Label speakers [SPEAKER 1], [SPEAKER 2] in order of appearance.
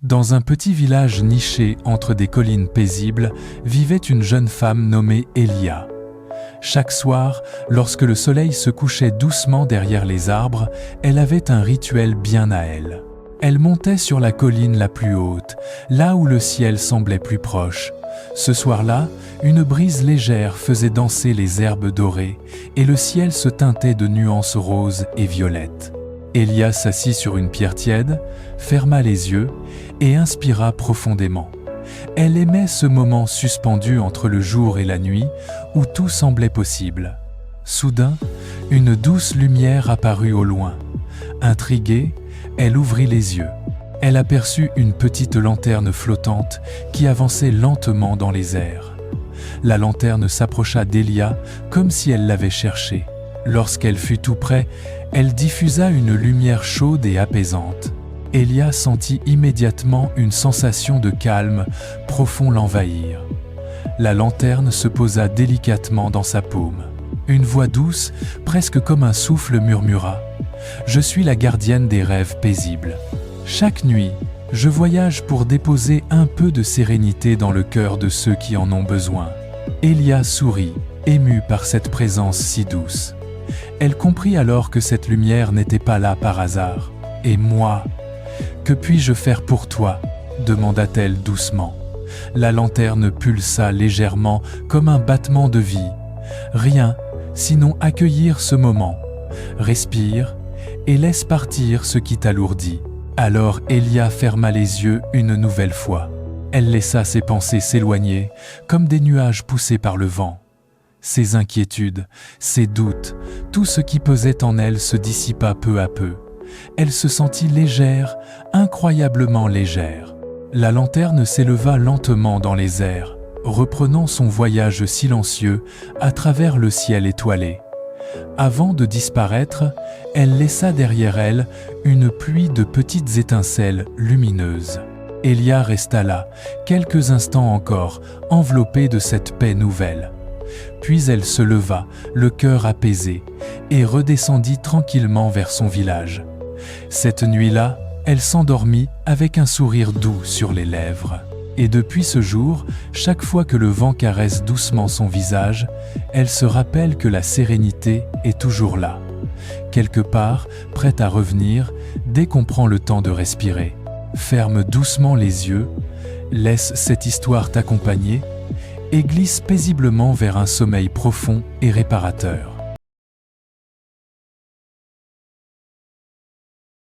[SPEAKER 1] Dans un petit village niché entre des collines paisibles, vivait une jeune femme nommée Elia. Chaque soir, lorsque le soleil se couchait doucement derrière les arbres, elle avait un rituel bien à elle. Elle montait sur la colline la plus haute, là où le ciel semblait plus proche. Ce soir-là, une brise légère faisait danser les herbes dorées et le ciel se teintait de nuances roses et violettes. Elia s'assit sur une pierre tiède, ferma les yeux et inspira profondément. Elle aimait ce moment suspendu entre le jour et la nuit où tout semblait possible. Soudain, une douce lumière apparut au loin. Intriguée, elle ouvrit les yeux. Elle aperçut une petite lanterne flottante qui avançait lentement dans les airs. La lanterne s'approcha d'Elia comme si elle l'avait cherchée. Lorsqu'elle fut tout près, elle diffusa une lumière chaude et apaisante. Elia sentit immédiatement une sensation de calme profond l'envahir. La lanterne se posa délicatement dans sa paume. Une voix douce, presque comme un souffle, murmura « Je suis la gardienne des rêves paisibles. Chaque nuit, je voyage pour déposer un peu de sérénité dans le cœur de ceux qui en ont besoin. » Elia sourit, émue par cette présence si douce. Elle comprit alors que cette lumière n'était pas là par hasard. « Et moi, que puis-je faire pour toi ?» demanda-t-elle doucement. La lanterne pulsa légèrement comme un battement de vie. Rien, sinon accueillir ce moment. Respire et laisse partir ce qui t'alourdit. Alors Elia ferma les yeux une nouvelle fois. Elle laissa ses pensées s'éloigner comme des nuages poussés par le vent. Ses inquiétudes, ses doutes, tout ce qui pesait en elle se dissipa peu à peu. Elle se sentit légère, incroyablement légère. La lanterne s'éleva lentement dans les airs, reprenant son voyage silencieux à travers le ciel étoilé. Avant de disparaître, elle laissa derrière elle une pluie de petites étincelles lumineuses. Elia resta là, quelques instants encore, enveloppée de cette paix nouvelle. Puis elle se leva, le cœur apaisé, et redescendit tranquillement vers son village. Cette nuit-là, elle s'endormit avec un sourire doux sur les lèvres. Et depuis ce jour, chaque fois que le vent caresse doucement son visage, elle se rappelle que la sérénité est toujours là, quelque part, prête à revenir dès qu'on prend le temps de respirer. Ferme doucement les yeux, laisse cette histoire t'accompagner et glisse paisiblement vers un sommeil profond et réparateur.